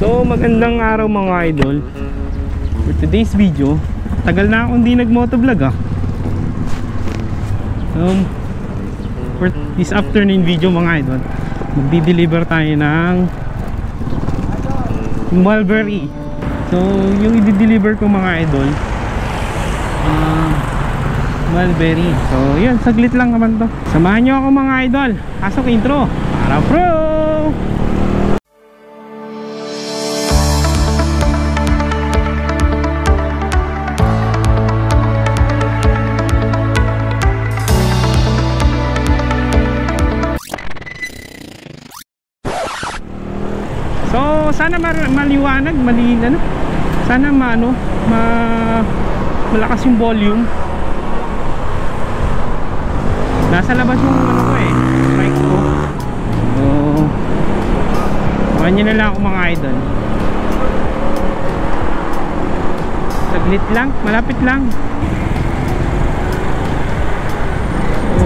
So magandang araw mga idol. For today's video, tagal na akong di nag-motovlog for this afternoon video mga idol, magdi-deliver tayo ng mulberry. So yung i-deliver ko mga idol, mulberry. So yun, saglit lang naman to. Samahan nyo ako mga idol. Pasok intro para pro. So sana maliwanag, ano? Sana malakas yung volume. Nasa labas yung ano ko mic ko. So samahan nyo na lang ako mga idol. Saglit lang, malapit lang. So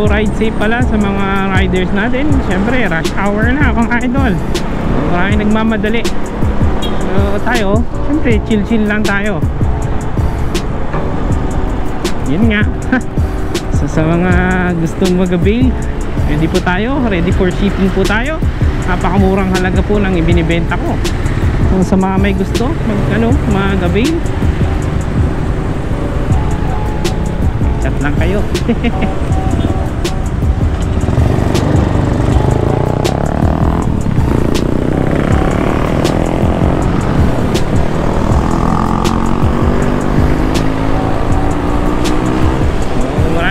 ride safe pala sa mga riders natin. Siyempre rush hour na mga idol. Maraming nagmamadali. So tayo, siyempre chill lang tayo. Yun nga. So sa mga gustong mag-avail, ready po tayo, ready for shipping po tayo. Napakamurang halaga po lang ibinibenta ko. So sa mga may gusto mag-avail, chat lang kayo.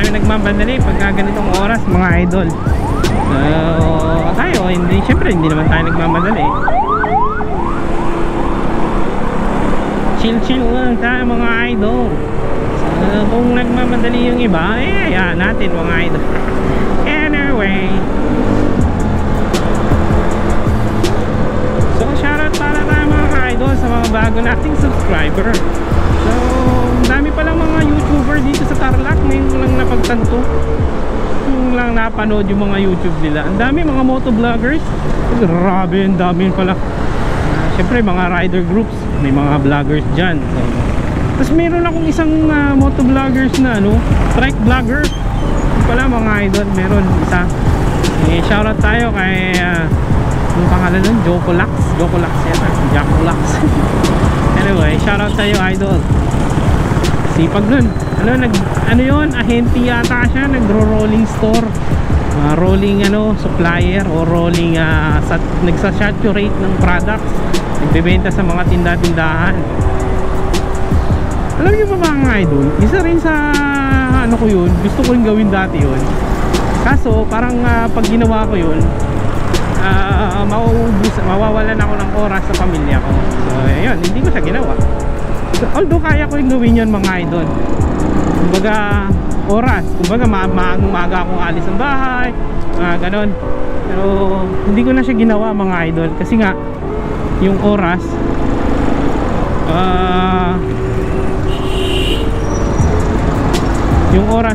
Nagmamandali pagka ganitong oras mga idol. Tayo syempre hindi naman tayo nagmamadali. Chill lang tayo mga idol. Kung nagmamadali yung iba, hayaan natin mga idol. Anyway, so shoutout para tayo mga idol sa mga bago nating subscriber. So dami palang mga YouTuber dito sa Tarlac. Ngayon ko lang napagtanto, yung lang napanood yung mga YouTube nila. Ang dami mga motovloggers. Grabe, ang dami pala. Siyempre mga rider groups, may mga vloggers dyan. So, tapos meron akong isang motovloggers na trike vlogger pala mga idol. Meron isa. Shoutout tayo kay yung pangalan nun, Jocolax yan, Jocolax. Anyway, shoutout tayo idol. Sipag nun. Ano yun, ahente yata siya, nagro-rolling store, rolling supplier o rolling nagsasaturate ng products, nagbebenta sa mga tinda-tindahan. Alam niyo ba mga idol, isa rin sa ko yun, gusto ko rin gawin dati yun. Kaso parang pag ginawa ko yun, mawawalan ako ng oras sa pamilya ko. So ayun, hindi ko siya ginawa. Although kaya ko yung gawin yun mga idol. Kumbaga oras, kumbaga maaga akong alis ng bahay, ganon. Pero hindi ko na siya ginawa mga idol. Kasi nga yung oras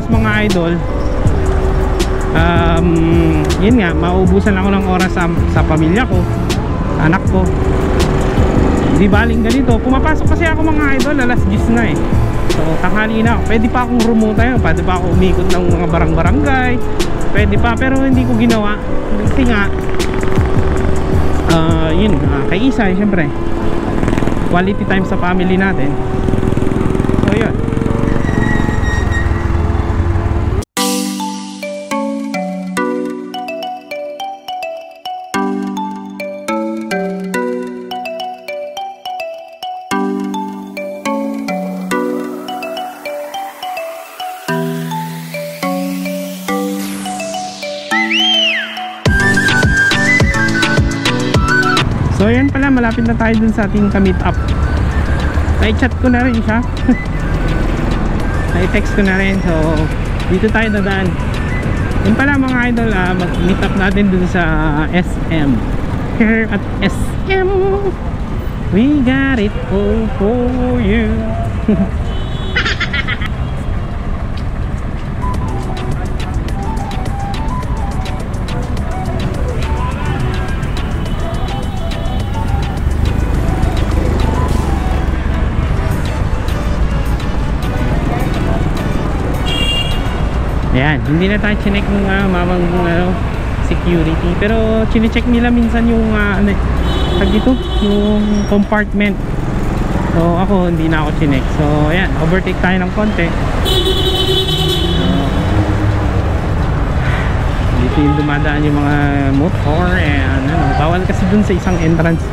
mga idol, yun nga, mauubusan ako ng oras sa pamilya ko, sa anak ko. Di baling ganito, pumapasok kasi ako mga idol alas 10 na so tanghali na, pwede pa akong rumuta yun, pwede pa ako umikot ng mga barangay, pwede pa, pero hindi ko ginawa kasi nga yun, kay Isa syempre quality time sa family natin. So yun. So yan pala, malapit na tayo dun sa ating ka-meet up. Na-chat ko na rin siya. Na-text ko na rin. So dito tayo dadaan. Yun pala mga idol, mag-meet up natin dun sa SM. Here at SM, we got it all for you. Ayan, hindi na tayo chinek ng mamang security, pero chinecheck nila minsan yung dito, yung compartment. So ako hindi na ako chinek. So ayan, overtake tayo ng konti. Dito yung dumadaan yung mga motor and bawal kasi dun sa isang entrance,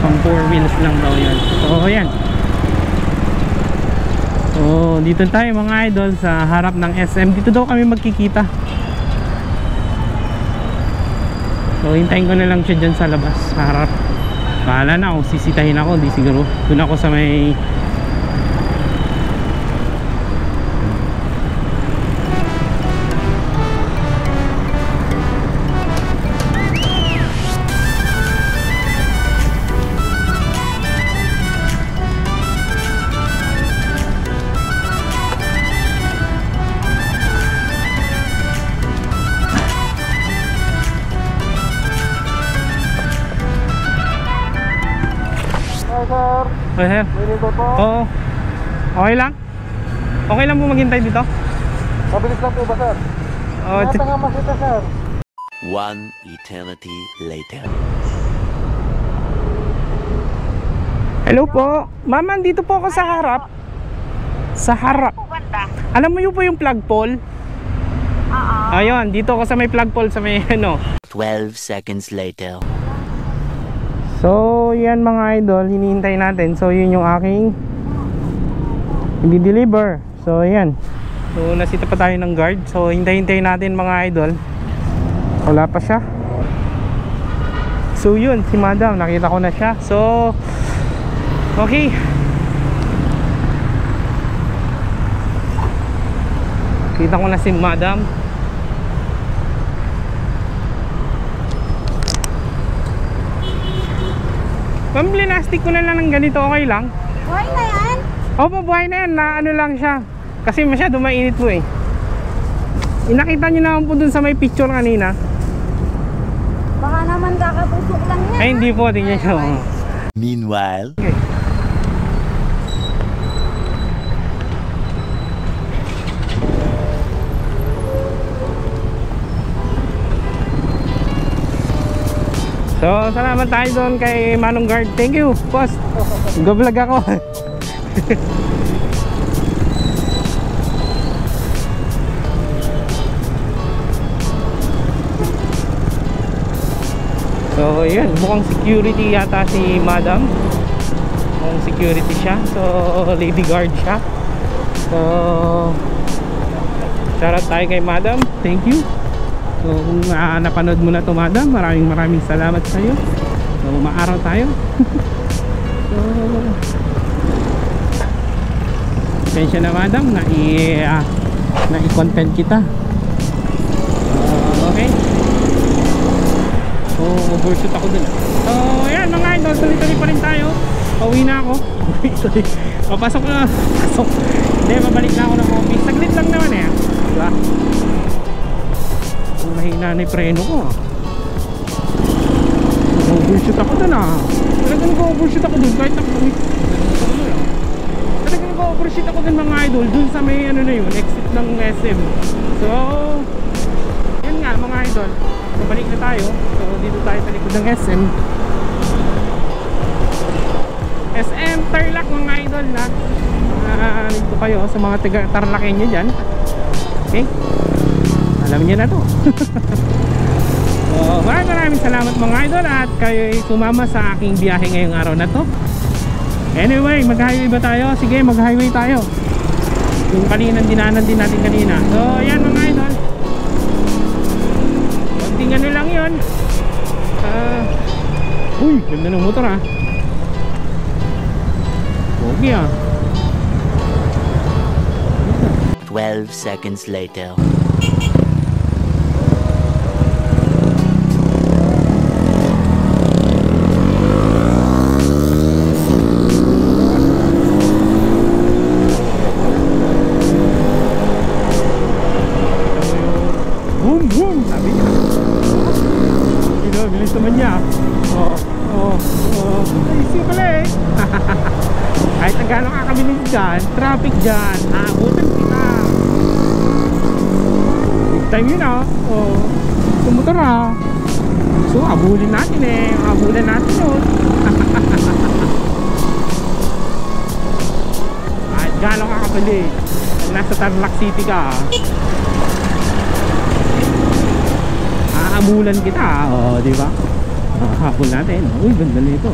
pang 4 wheels lang daw yan. So ayan, so dito tayo mga idol sa harap ng SM. Dito daw kami magkikita. So hintayin ko na lang siya dyan sa labas, sa harap. Bahala na kung sisitahin ako, di siguro dun ako sa may sir. Oo. Okay lang? Okay lang po maghintay dito? Mabilis lang po ba, sir? Nasa nga makita, sir. One eternity later. Hello po. Ma'am, andito po ako sa harap. Sa harap. Alam mo yun po yung flagpole? Ayun, dito ako sa may flagpole, sa may 12 seconds later. So yan mga idol, hinihintay natin. So yun yung aking i-deliver. So yan. So nasita pa tayo ng guard. So hintay-hintay natin mga idol. Wala pa siya. So yun, si madam, nakita ko na siya. So okay. Kita ko na si madam. Ma'am, linastik ko na lang ng ganito, okay lang? Buhay na yan? Opo, buhay na yan, na ano lang siya. Kasi masyado mainit po eh. Inakita nyo naman po dun sa may picture kanina. Baka naman kakapusok lang yan. Ay hindi po, tingnan nyo. Meanwhile, Okay. So, salamat tayo doon kay Manong Guard. Thank you, boss. Go-vlog ako. So, yun. Mukhang security yata si madam. Mukhang security siya. So, lady guard siya. So, shoutout tayo kay madam. Thank you. So kung napanood mo na to madam, maraming salamat sa iyo. So maaraw tayo. So pasensya na madam na i-content kita. Okay. So overshoot ako dun. So ayan mga idol, tuloy-tuloy pa rin tayo. Pauwi na ako. Papasok na. Pasok. Hindi, mabalik na ako ng office. Saglit lang naman eh. Diba? Mahina na yung preno ko. Overshoot ako dun Talagang nag-overshoot ako dun kahit talagang nag-overshoot ako dun mga idol. Dun sa may na yun, exit ng SM. So yun nga mga idol, pabalik na tayo. So dito tayo sa likod ng SM. SM Tarlac mga idol na dito kayo sa mga taga-Tarlacenyo dyan. Okay, alam niyo na to. So maraming salamat mga idol at kayo'y sumama sa aking biyahe ngayong araw na to. Anyway, mag-highway ba tayo? Sige, mag-highway tayo. Yung kaninang dinanan din natin kanina. So ayan mga idol, konting ano lang yun. Uy, ganda ng motor okay 12 seconds later. Boom boom, sabi niya. Bilis naman niya. Easy pala eh. Kahit na gano'ng kakabilis dyan, traffic dyan, abutan kita. time yun ah. Oh, sumutor ah. So abulin natin eh. Abulan natin yun. Kahit gano'n ka kapali, pag nasa Tarlac City ka, aabulan kita. O, di ba? Habol natin. Uy, ganda nito.